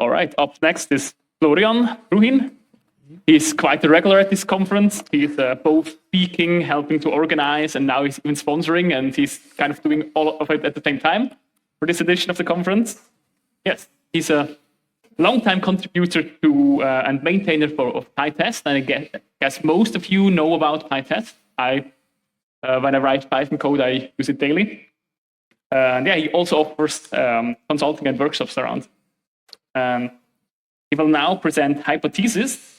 All right, up next is Florian Bruhin. He's quite a regular at this conference. He's both speaking, helping to organize, and now he's even sponsoring, and he's kind of doing all of it at the same time for this edition of the conference. Yes, he's a long-time contributor to and maintainer of PyTest, and I guess most of you know about PyTest. When I write Python code, I use it daily. And yeah, he also offers consulting and workshops around. He will now present Hypothesis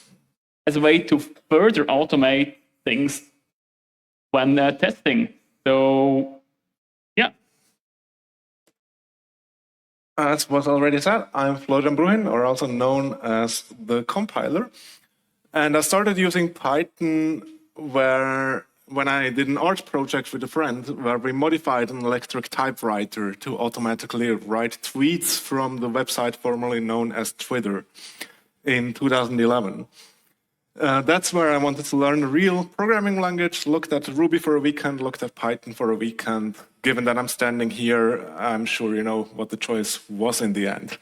as a way to further automate things when testing. So, yeah. As was already said, I'm Florian Bruhin, or also known as the compiler. And I started using Python when I did an art project with a friend where we modified an electric typewriter to automatically write tweets from the website formerly known as Twitter in 2011. That's where I wanted to learn a real programming language, looked at Ruby for a weekend, looked at Python for a weekend. Given that I'm standing here, I'm sure you know what the choice was in the end.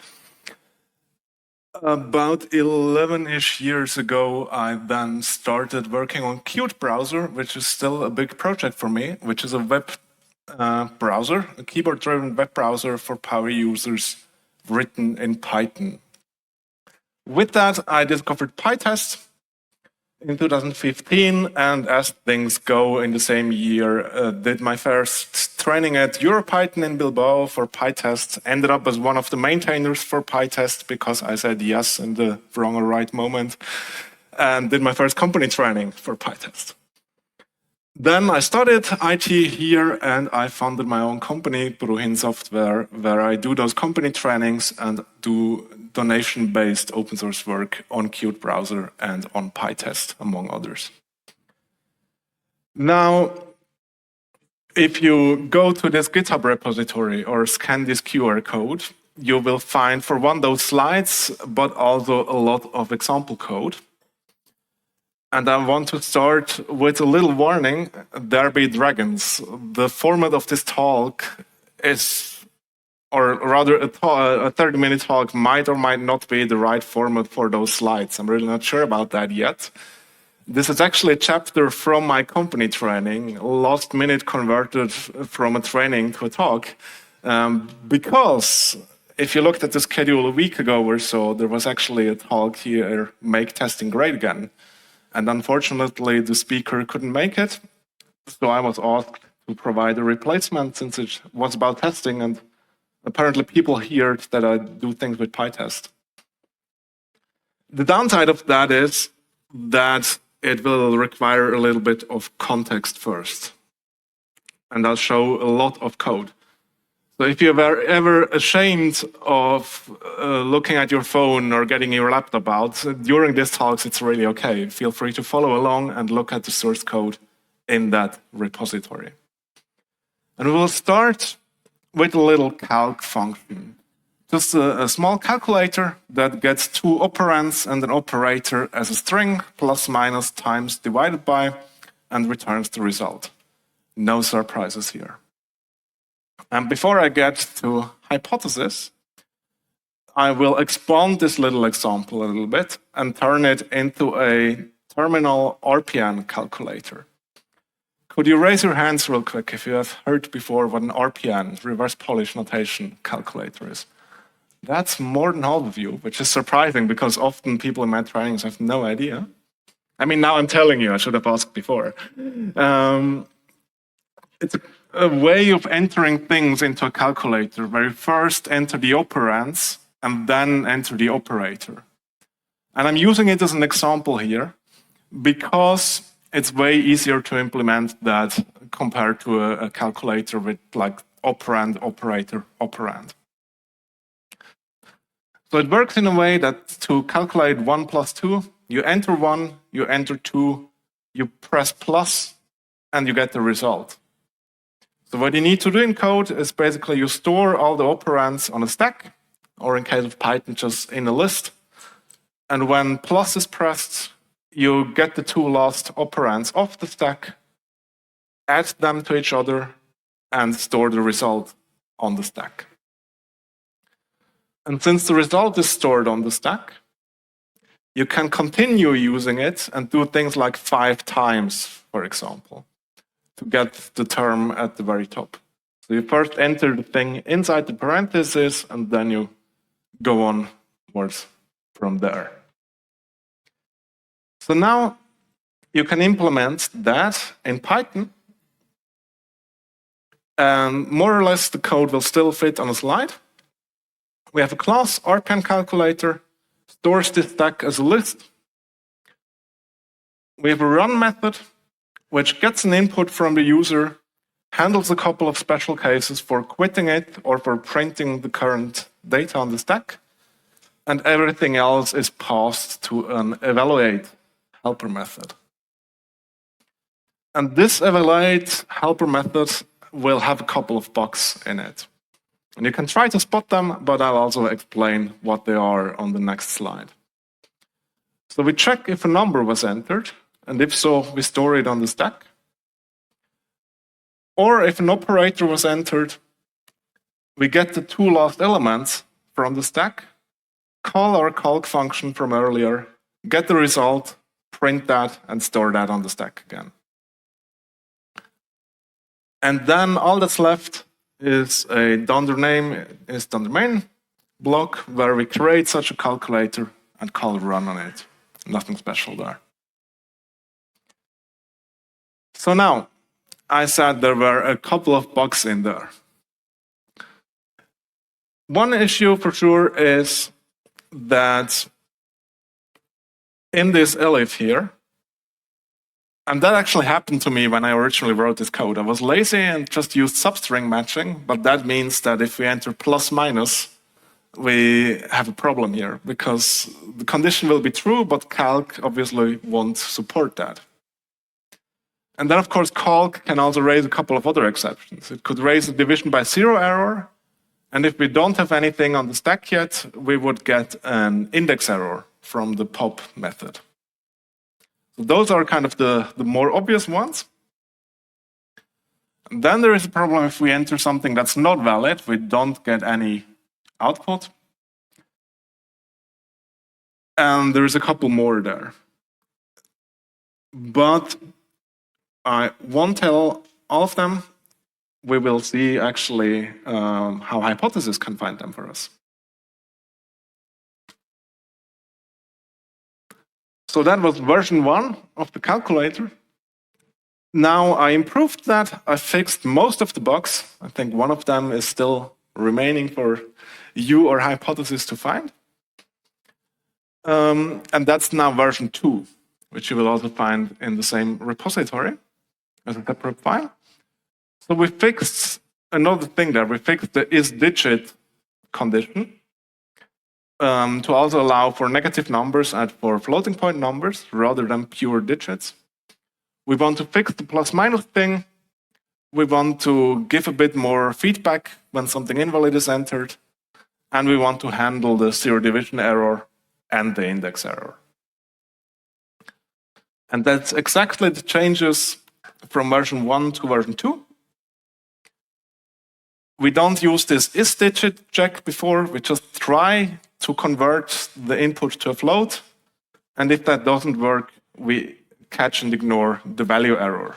About 11-ish years ago, I then started working on Qt browser, which is still a big project for me, which is a web browser, a keyboard-driven web browser for power users written in Python. With that, I discovered PyTest in 2015, and as things go in the same year, did my first training at EuroPython in Bilbao for PyTest, ended up as one of the maintainers for PyTest because I said yes in the wrong or right moment, and did my first company training for PyTest. Then I studied IT here, and I founded my own company, Bruhin Software, where I do those company trainings and do donation-based open source work on Qt browser and on PyTest, among others. Now, if you go to this GitHub repository or scan this QR code, you will find, for one, those slides, but also a lot of example code. And I want to start with a little warning, there be dragons. The format of this talk is, or rather a 30-minute talk might or might not be the right format for those slides. I'm really not sure about that yet. This is actually a chapter from my company training, last minute converted from a training to a talk. Because if you looked at the schedule a week ago or so, there was actually a talk here, Make Testing Great Again. And unfortunately, the speaker couldn't make it. So I was asked to provide a replacement since it was about testing. And apparently people heard that I do things with PyTest. The downside of that is that it will require a little bit of context first. And I'll show a lot of code. So if you were ever ashamed of looking at your phone or getting your laptop out, during these talks, it's really okay. Feel free to follow along and look at the source code in that repository. And we will start with a little calc function. Just a small calculator that gets two operands and an operator as a string, plus, minus, times, divided by, and returns the result. No surprises here. And before I get to hypothesis, I will expand this little example a little bit and turn it into a terminal RPN calculator. Could you raise your hands real quick if you have heard before what an RPN, reverse Polish notation calculator is? That's more than half of you, which is surprising because often people in my trainings have no idea. I mean, now I'm telling you, I should have asked before. It's a way of entering things into a calculator where you first enter the operands and then enter the operator. And I'm using it as an example here because it's way easier to implement that compared to a calculator with like operand, operator, operand. So it works in a way that to calculate 1 plus 2, you enter 1, you enter 2, you press plus, and you get the result. So what you need to do in code is basically you store all the operands on a stack, or in case of Python, just in a list. And when plus is pressed, you get the two last operands off the stack, add them to each other, and store the result on the stack. And since the result is stored on the stack, you can continue using it and do things like 5 times, for example, to get the term at the very top. So you first enter the thing inside the parentheses, and then you go onwards from there. So now you can implement that in Python, and more or less the code will still fit on a slide. We have a class, rpen calculator, stores this stack as a list. We have a run method, which gets an input from the user, handles a couple of special cases for quitting it or for printing the current data on the stack, and everything else is passed to an evaluate helper method. And this evaluate helper method will have a couple of bugs in it. And you can try to spot them, but I'll also explain what they are on the next slide. So we check if a number was entered, and if so, we store it on the stack. Or if an operator was entered, we get the 2 last elements from the stack, call our calc function from earlier, get the result, print that, and store that on the stack again. And then all that's left is a main block where we create such a calculator and call run on it. Nothing special there. So now, I said there were a couple of bugs in there. One issue for sure is that in this elif here, and that actually happened to me when I originally wrote this code. I was lazy and just used substring matching, but that means that if we enter plus minus, we have a problem here because the condition will be true, but calc obviously won't support that. And then, of course, calc can also raise a couple of other exceptions. It could raise a division by 0 error, and if we don't have anything on the stack yet, we would get an index error from the pop method. So those are kind of the more obvious ones. And then there is a problem if we enter something that's not valid, we don't get any output. And there's a couple more there. But I won't tell all of them. We will see actually how Hypothesis can find them for us. So that was version 1 of the calculator. Now I improved that. I fixed most of the bugs. I think one of them is still remaining for you or Hypothesis to find. And that's now version 2, which you will also find in the same repository as a separate file. So we fixed another thing there. We fixed the isDigit condition to also allow for negative numbers and for floating point numbers rather than pure digits. We want to fix the plus minus thing. We want to give a bit more feedback when something invalid is entered. And we want to handle the 0 division error and the index error. And that's exactly the changes from version 1 to version 2. We don't use this isDigit check before. We just try to convert the input to a float. And if that doesn't work, we catch and ignore the value error.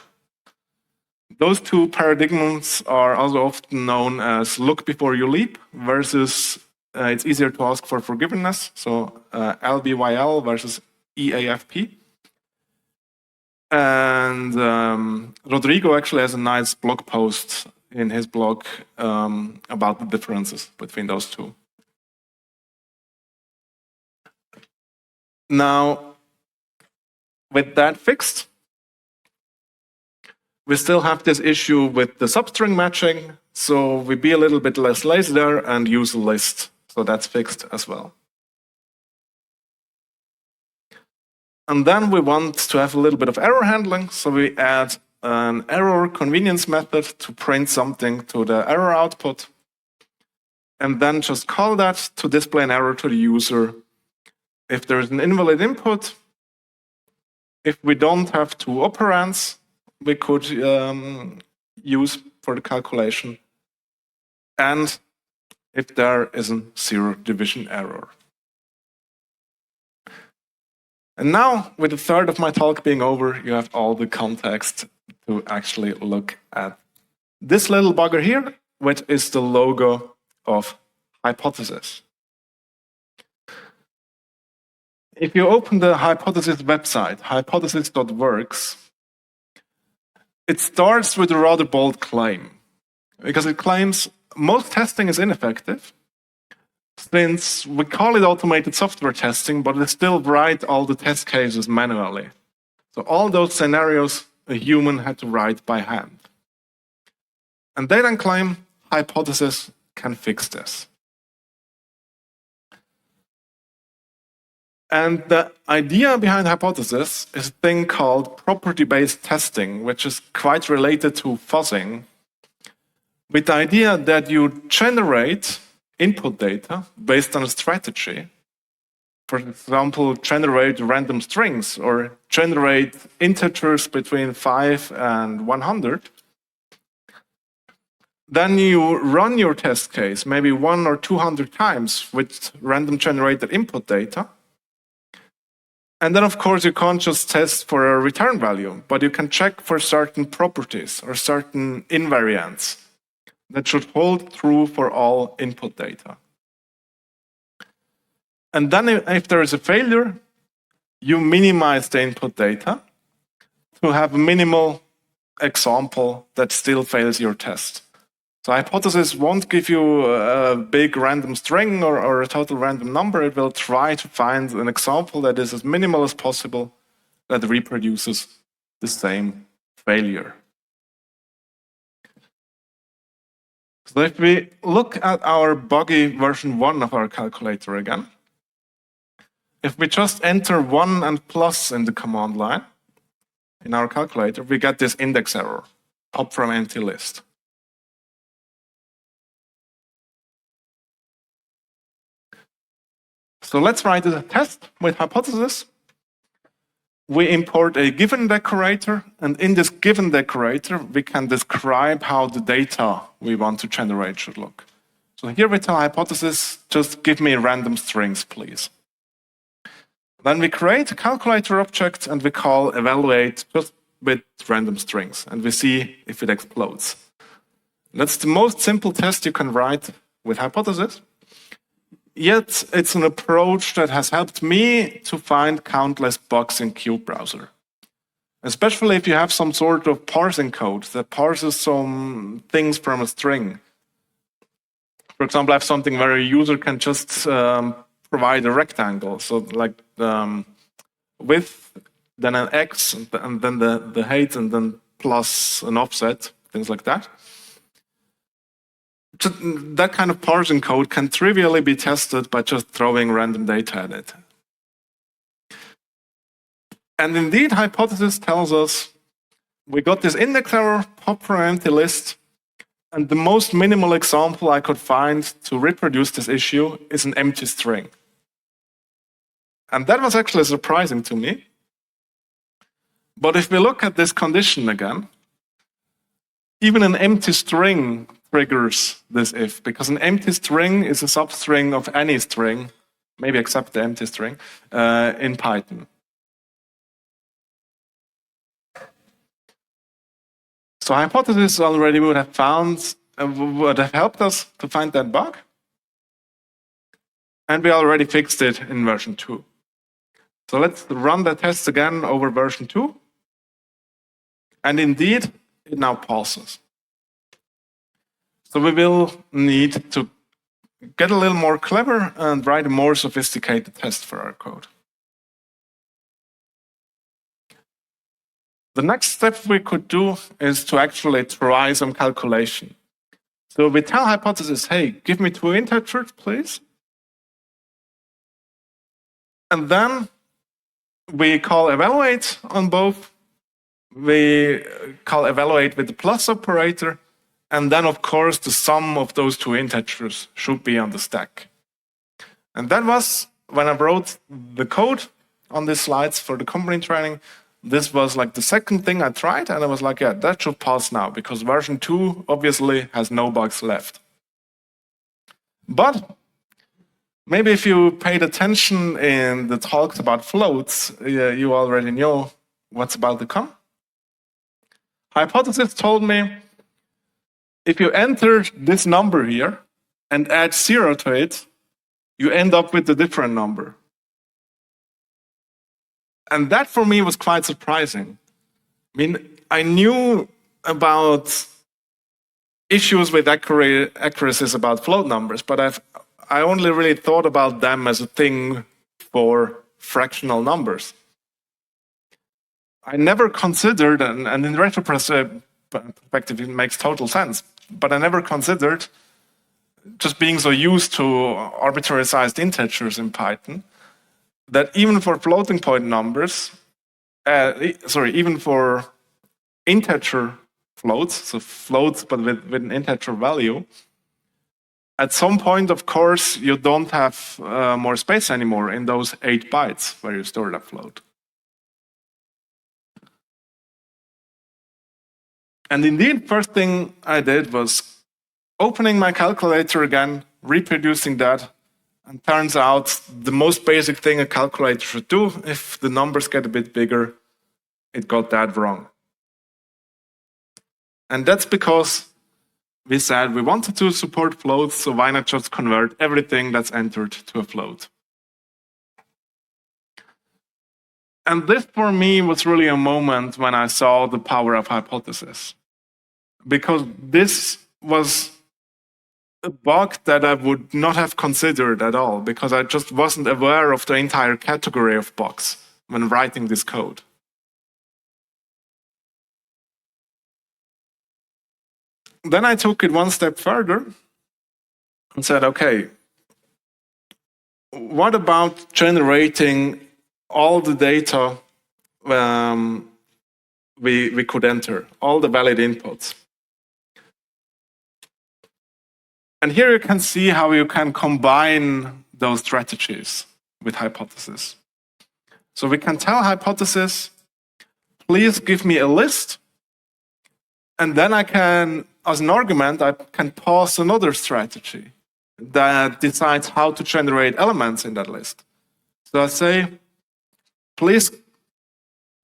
Those two paradigms are also often known as look before you leap versus it's easier to ask for forgiveness. So LBYL versus EAFP. And Rodrigo actually has a nice blog post in his blog about the differences between those two. Now, with that fixed, we still have this issue with the substring matching, so we be a little bit less lazy there and use a list. So that's fixed as well. And then we want to have a little bit of error handling, so we add an error convenience method to print something to the error output, and then just call that to display an error to the user. If there is an invalid input, if we don't have 2 operands, we could use for the calculation. And if there is a zero division error. And now, with a third of my talk being over, you have all the context to actually look at this little bugger here, which is the logo of Hypothesis. If you open the Hypothesis website, hypothesis.works, it starts with a rather bold claim, because it claims most testing is ineffective, since we call it automated software testing, but we still write all the test cases manually. So all those scenarios a human had to write by hand. And they then claim Hypothesis can fix this. And the idea behind Hypothesis is a thing called property-based testing, which is quite related to fuzzing, with the idea that you generate input data based on a strategy. For example, generate random strings or generate integers between 5 and 100. Then you run your test case maybe 100 or 200 times with random generated input data. And then, of course, you can't just test for a return value, but you can check for certain properties or certain invariants that should hold true for all input data. And then if there is a failure, you minimize the input data to have a minimal example that still fails your test. So Hypothesis won't give you a big random string or a total random number. It will try to find an example that is as minimal as possible that reproduces the same failure. So if we look at our buggy version 1 of our calculator again, if we just enter 1 and plus in the command line in our calculator, we get this index error, pop from empty list. So let's write a test with Hypothesis. We import a given decorator, and in this given decorator, we can describe how the data we want to generate should look. So here we tell Hypothesis, just give me random strings, please. Then we create a calculator object, and we call evaluate just with random strings, and we see if it explodes. That's the most simple test you can write with Hypothesis. Yet it's an approach that has helped me to find countless bugs in Qt browser. Especially if you have some sort of parsing code that parses some things from a string. For example, I have something where a user can just provide a rectangle. So like width, then an X, and then the height, and then plus an offset, things like that. That kind of parsing code can trivially be tested by just throwing random data at it. And indeed, Hypothesis tells us we got this index error, pop from empty list, and the most minimal example I could find to reproduce this issue is an empty string. And that was actually surprising to me. But if we look at this condition again, even an empty string triggers this if, because an empty string is a substring of any string, maybe except the empty string, in Python. So Hypothesis already would have helped us to find that bug. And we already fixed it in version 2. So let's run the test again over version 2. And indeed, it now passes. So we will need to get a little more clever and write a more sophisticated test for our code. The next step we could do is to actually try some calculation. So we tell Hypothesis, hey, give me 2 integers, please. And then we call evaluate on both. We call evaluate with the plus operator. And then, of course, the sum of those 2 integers should be on the stack. And that was, when I wrote the code on these slides for the company training, this was like the second thing I tried, and I was like, yeah, that should pass now, because version 2 obviously has no bugs left. But maybe if you paid attention in the talks about floats, you already know what's about to come. Hypothesis told me, if you enter this number here and add 0 to it, you end up with a different number. And that for me was quite surprising. I mean, I knew about issues with accuracies about float numbers, but I only really thought about them as a thing for fractional numbers. I never considered, and in retrospective it makes total sense, but I never considered, just being so used to arbitrary sized integers in Python, that even for floating point numbers, even for integer floats, so floats but with an integer value, at some point, of course, you don't have more space anymore in those 8 bytes where you store that float. And indeed, first thing I did was opening my calculator again, reproducing that, and turns out the most basic thing a calculator should do, if the numbers get a bit bigger, it got that wrong. And that's because we said we wanted to support floats, so why not just convert everything that's entered to a float? And this for me was really a moment when I saw the power of hypothesis. Because this was a bug that I would not have considered at all, because I just wasn't aware of the entire category of bugs when writing this code. Then I took it one step further and said, okay, what about generating all the data we could enter, all the valid inputs? And here you can see how you can combine those strategies with hypothesis. So we can tell hypothesis, please give me a list, and then I can, as an argument, I can pass another strategy that decides how to generate elements in that list. So I say, please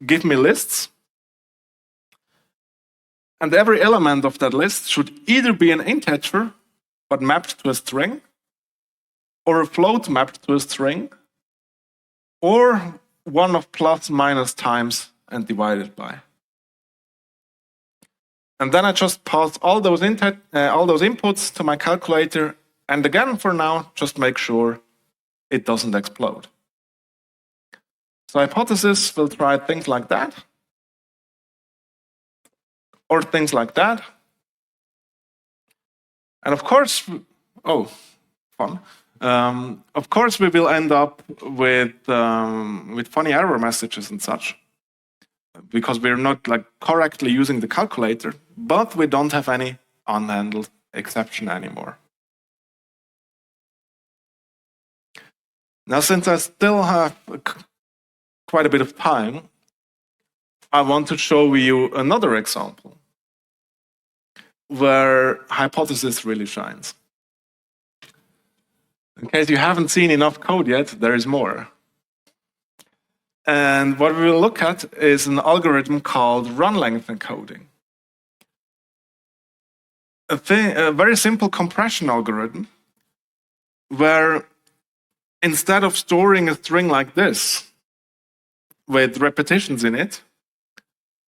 give me lists, and every element of that list should either be an integer but mapped to a string, or a float mapped to a string, or one of plus, minus, times, and divided by. And then I just pass all those inputs to my calculator, and again, for now, just make sure it doesn't explode. So hypothesis will try things like that, or things like that. And of course, fun. Of course, we will end up with funny error messages and such, because we're not correctly using the calculator, but we don't have any unhandled exception anymore. Now, since I still have quite a bit of time, I want to show you another example where hypothesis really shines. In case you haven't seen enough code yet, there is more. And what we will look at is an algorithm called run length encoding. A very simple compression algorithm where instead of storing a string like this with repetitions in it,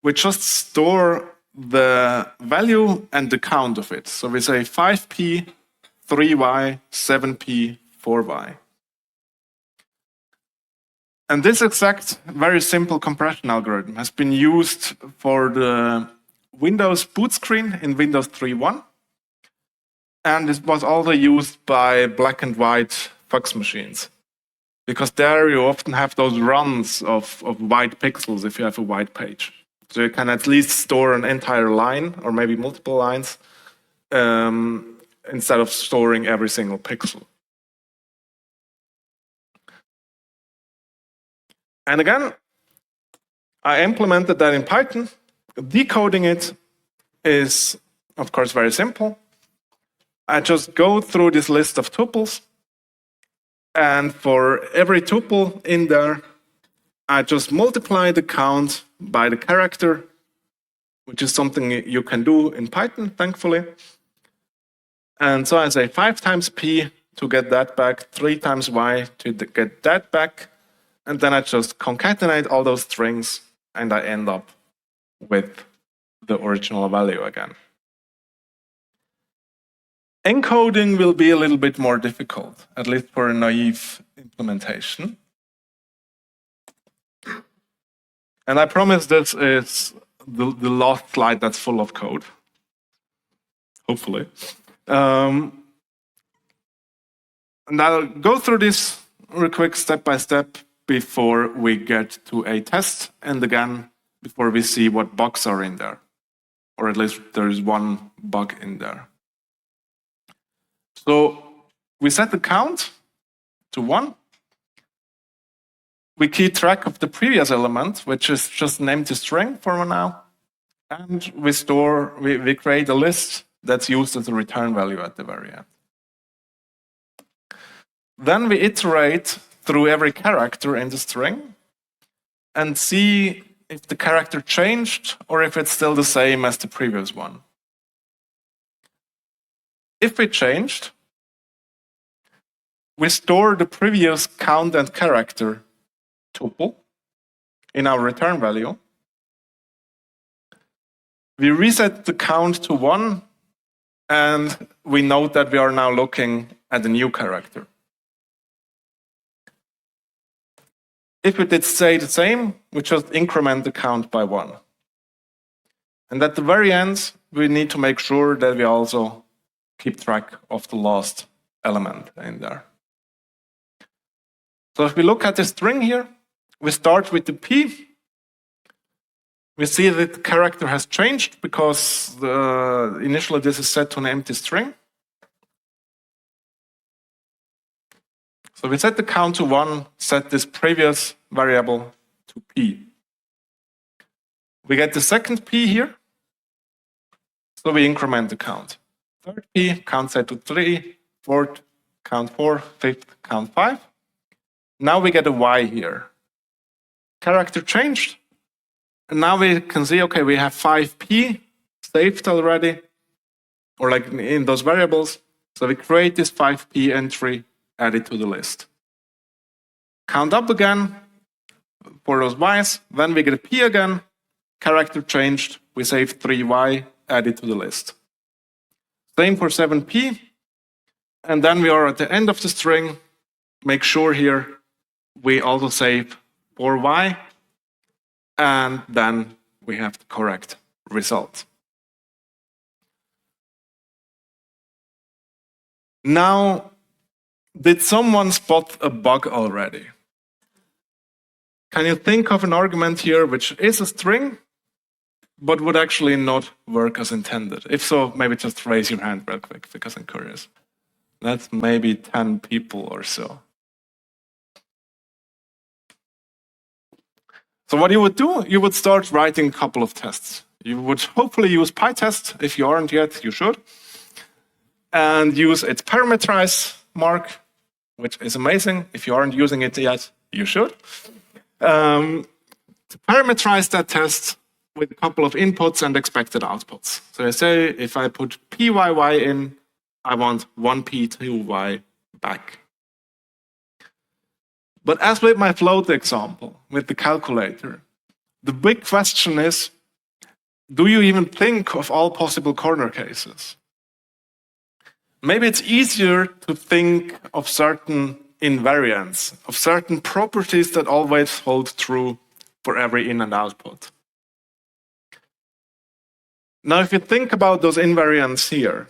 we just store the value and the count of it. So we say 5p, 3y, 7p, 4y. And this exact very simple compression algorithm has been used for the Windows boot screen in Windows 3.1. And it was also used by black and white fax machines. Because there you often have those runs of white pixels if you have a white page. So you can at least store an entire line, or maybe multiple lines, instead of storing every single pixel. And again, I implemented that in Python. Decoding it is, of course, very simple. I just go through this list of tuples, and for every tuple in there, I just multiply the count by the character, which is something you can do in Python, thankfully. And so I say 5 times p to get that back, 3 times y to get that back, and then I just concatenate all those strings, and I end up with the original value again. Encoding will be a little bit more difficult, at least for a naive implementation. And I promise this is the last slide that's full of code, hopefully. And I'll go through this real quick step by step before we get to a test, and again, before we see what bugs are in there. Or at least there is one bug in there. So we set the count to 1. We keep track of the previous element, which is just an empty string for now. And we create a list that's used as a return value at the very end. Then we iterate through every character in the string and see if the character changed or if it's still the same as the previous one. If it changed, we store the previous count and character tuple in our return value. We reset the count to 1, and we note that we are now looking at a new character. If we did stay the same, we just increment the count by 1. And at the very end, we need to make sure that we also keep track of the last element in there. So if we look at the string here, we start with the p. We see that the character has changed because initially this is set to an empty string. So we set the count to 1, set this previous variable to p. We get the second p here, so we increment the count. Third p, count set to 3, fourth, count 4, fifth, count 5. Now we get a y here. Character changed, and now we can see, okay, we have 5p saved already, or like in those variables. So we create this 5p entry, add it to the list. Count up again for those y's, then we get a p again, character changed, we save 3y, add it to the list. Same for 7p, and then we are at the end of the string, make sure here we also save 4y, and then we have the correct result. Now, did someone spot a bug already? Can you think of an argument here which is a string, but would actually not work as intended? If so, maybe just raise your hand real quick, because I'm curious. That's maybe 10 people or so. So what you would do, you would start writing a couple of tests. You would hopefully use PyTest. If you aren't yet, you should. And use its parametrize mark, which is amazing. If you aren't using it yet, you should. To parametrize that test with a couple of inputs and expected outputs. So I say, if I put pyy in, I want 1p2y back. But as with my float example, with the calculator, the big question is, do you even think of all possible corner cases? Maybe it's easier to think of certain invariants, of certain properties that always hold true for every in and output. Now, if you think about those invariants here,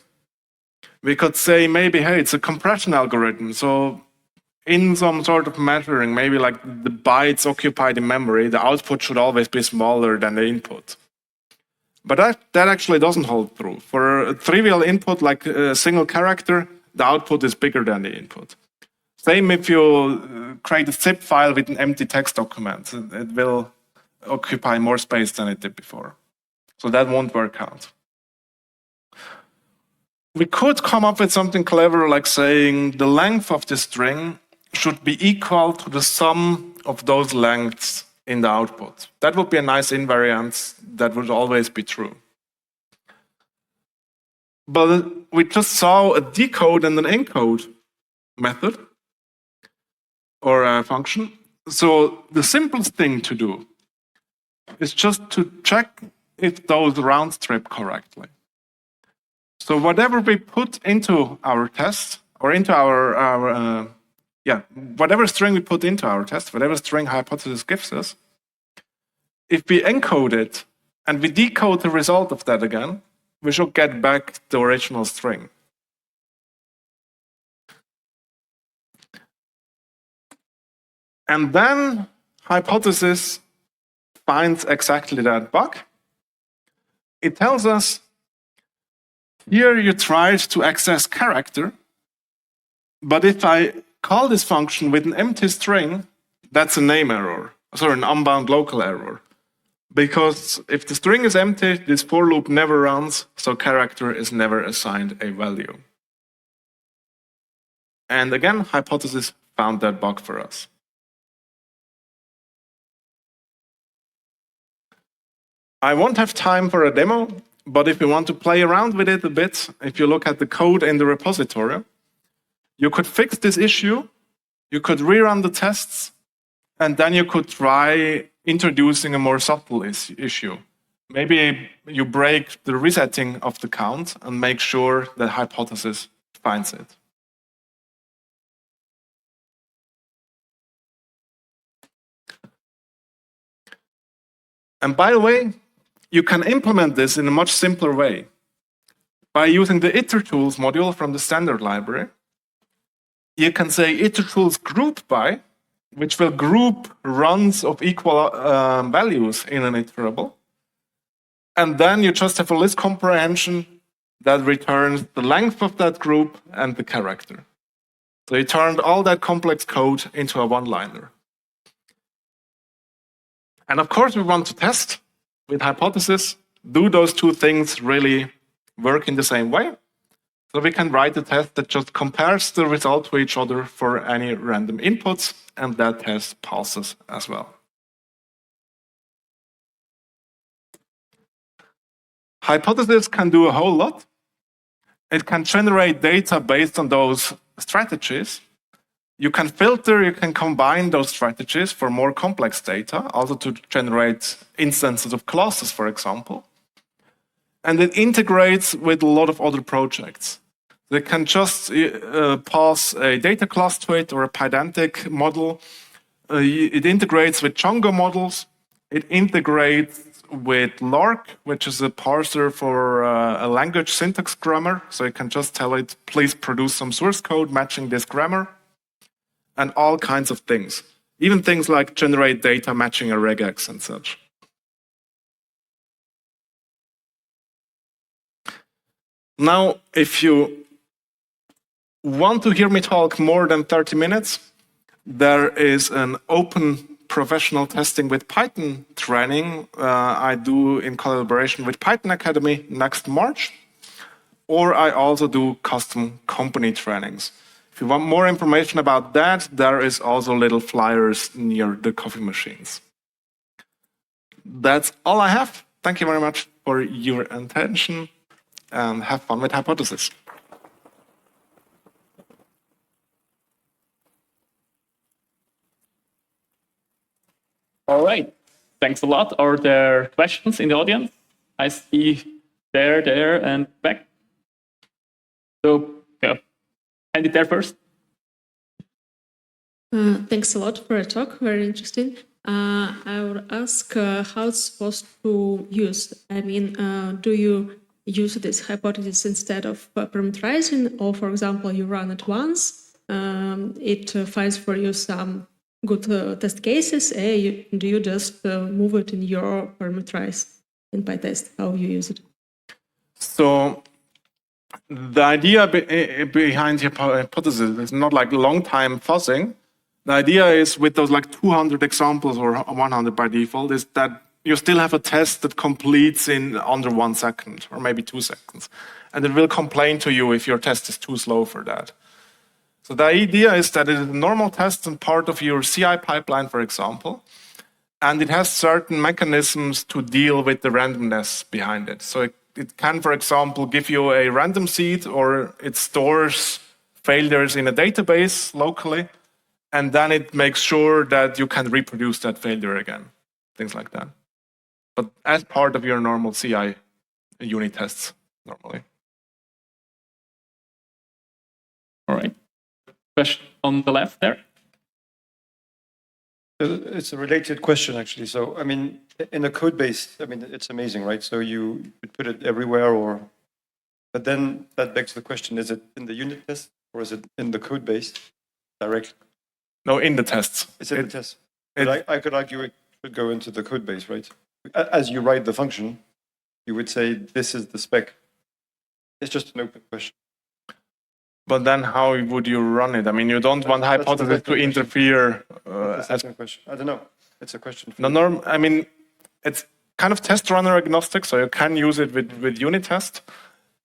we could say maybe, hey, it's a compression algorithm, so in some sort of measuring, maybe like the bytes occupied in memory, the output should always be smaller than the input. But that actually doesn't hold true. For a trivial input like a single character, the output is bigger than the input. Same if you create a zip file with an empty text document. It will occupy more space than it did before. So that won't work out. We could come up with something clever like saying the length of the string should be equal to the sum of those lengths in the output. That would be a nice invariant that would always be true. But we just saw a decode and an encode method or a function. So the simplest thing to do is just to check if those round trip correctly. So whatever we put into our test, or into whatever string we put into our test, whatever string hypothesis gives us, if we encode it and we decode the result of that again, we should get back the original string. And then hypothesis finds exactly that bug. It tells us, here you tried to access character, but if I call this function with an empty string, that's a name error, sorry, an unbound local error. Because if the string is empty, this for loop never runs, so character is never assigned a value. And again, hypothesis found that bug for us. I won't have time for a demo, but if you want to play around with it a bit, if you look at the code in the repository, you could fix this issue, you could rerun the tests, and then you could try introducing a more subtle issue. Maybe you break the resetting of the count and make sure that hypothesis finds it. And by the way, you can implement this in a much simpler way by using the itertools module from the standard library. You can say itertools group by, which will group runs of equal values in an iterable. And then you just have a list comprehension that returns the length of that group and the character. So you turned all that complex code into a one-liner. And of course, we want to test with hypothesis, do those two things really work in the same way? So we can write a test that just compares the result to each other for any random inputs, and that test passes as well. Hypothesis can do a whole lot. It can generate data based on those strategies. You can filter, you can combine those strategies for more complex data, also to generate instances of classes, for example. And it integrates with a lot of other projects. They can just pass a data class to it or a pedantic model. It integrates with Django models. It integrates with Lark, which is a parser for a language syntax grammar. So you can just tell it, please produce some source code matching this grammar. And all kinds of things. Even things like generate data matching a regex and such. Now, if you want to hear me talk more than 30 minutes, there is an open professional testing with Python training I do in collaboration with Python Academy next March. Or I also do custom company trainings. If you want more information about that, there is also little flyers near the coffee machines. That's all I have. Thank you very much for your attention, and have fun with hypothesis. All right. Thanks a lot. Are there questions in the audience? I see there, and back. So, yeah. Hand it there first. Thanks a lot for a talk, very interesting. I would ask how it's supposed to use. I mean, do you use this hypothesis instead of parameterizing, or for example, you run it once, it finds for you some good test cases, do you just move it in your parameterize in PyTest, how you use it? So the idea behind the hypothesis is not like long-time fuzzing. The idea is with those like 200 examples or 100 by default is that you still have a test that completes in under 1 second or maybe 2 seconds. and it will complain to you if your test is too slow for that. So the idea is that it is a normal test and part of your CI pipeline, for example, and it has certain mechanisms to deal with the randomness behind it. So it can, for example, give you a random seed, or it stores failures in a database locally, and then it makes sure that you can reproduce that failure again, things like that. But as part of your normal CI unit tests, normally. All right. Question on the left there. It's a related question, actually. So, I mean, in a code base, I mean, it's amazing, right? So you put it everywhere, but then that begs the question, is it in the unit test or is it in the code base directly? No, in the tests. It's in the test. But I could argue it should go into the code base, right? As you write the function, you would say, this is the spec. It's just an open question. But then how would you run it? I mean, you don't want hypothesis to interfere. That's a question. I don't know. It's a question. I mean, it's kind of test runner agnostic, so you can use it with unit test.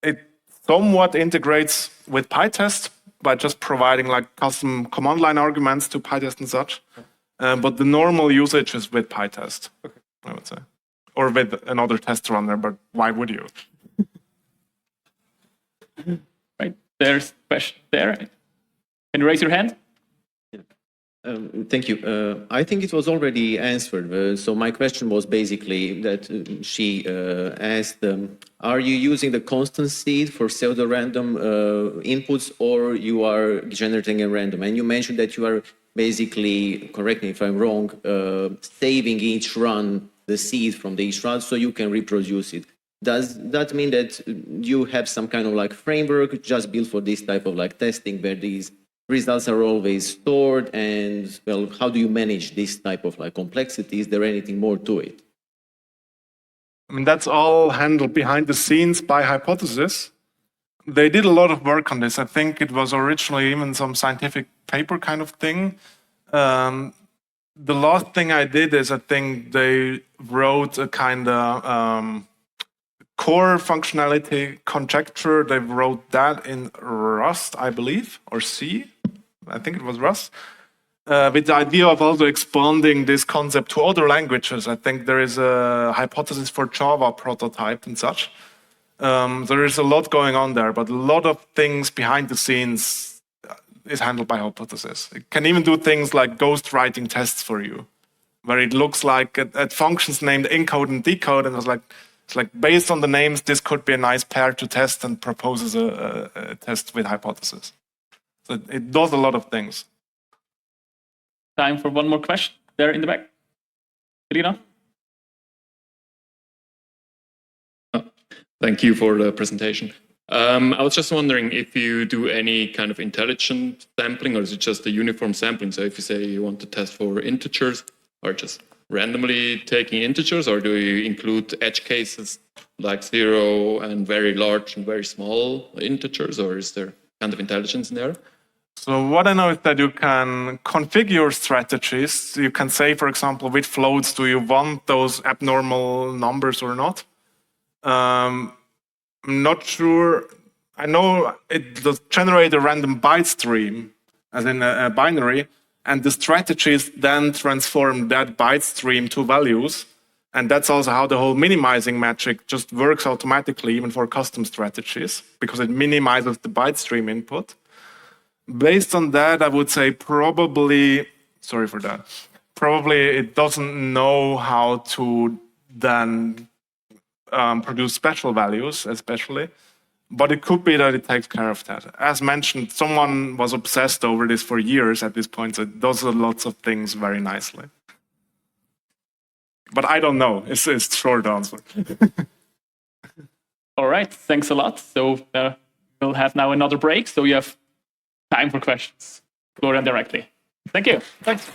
It somewhat integrates with PyTest by just providing like custom command line arguments to PyTest and such. But the normal usage is with PyTest, okay, I would say. Or with another test runner, but why would you? Right, there's a question there. Can you raise your hand? Thank you. I think it was already answered. So my question was basically that she asked, are you using the constant seed for pseudo-random inputs, or you are generating a random? And you mentioned that you are basically, correct me if I'm wrong, saving each run the seed from each run so you can reproduce it. Does that mean that you have some kind of like framework just built for this type of like testing where these results are always stored, and well, how do you manage this type of like complexity? Is there anything more to it? I mean, that's all handled behind the scenes by Hypothesis. They did a lot of work on this. I think it was originally even some scientific paper kind of thing. The last thing I did is I think they wrote a kind of core functionality conjecture. They wrote that in Rust, I believe, or C. I think it was Rust. With the idea of also expanding this concept to other languages. I think there is a Hypothesis for Java prototype and such. There is a lot going on there, but a lot of things behind the scenes is handled by Hypothesis. It can even do things like ghost writing tests for you, where it looks like at functions named encode and decode, and it's like based on the names, this could be a nice pair to test, and proposes a test with Hypothesis. So it does a lot of things. Time for one more question there in the back. Irina? Thank you for the presentation. I was just wondering if you do any kind of intelligent sampling, or is it just a uniform sampling? So if you say you want to test for integers, or just randomly taking integers, or do you include edge cases like 0 and very large and very small integers, or is there kind of intelligence in there? So what I know is that you can configure strategies. You can say, for example, which floats do you want those abnormal numbers or not? I'm not sure. I know it does generate a random byte stream, as in a binary, and the strategies then transform that byte stream to values. And that's also how the whole minimizing metric just works automatically, even for custom strategies, because it minimizes the byte stream input. Based on that, I would say probably, sorry for that, probably it doesn't know how to then produce special values, especially. But it could be that it takes care of that. As mentioned, someone was obsessed over this for years at this point, so it does lots of things very nicely. But I don't know. It's a short answer. All right, thanks a lot. So we'll have now another break, so you have time for questions. Florian directly. Thank you. Thanks.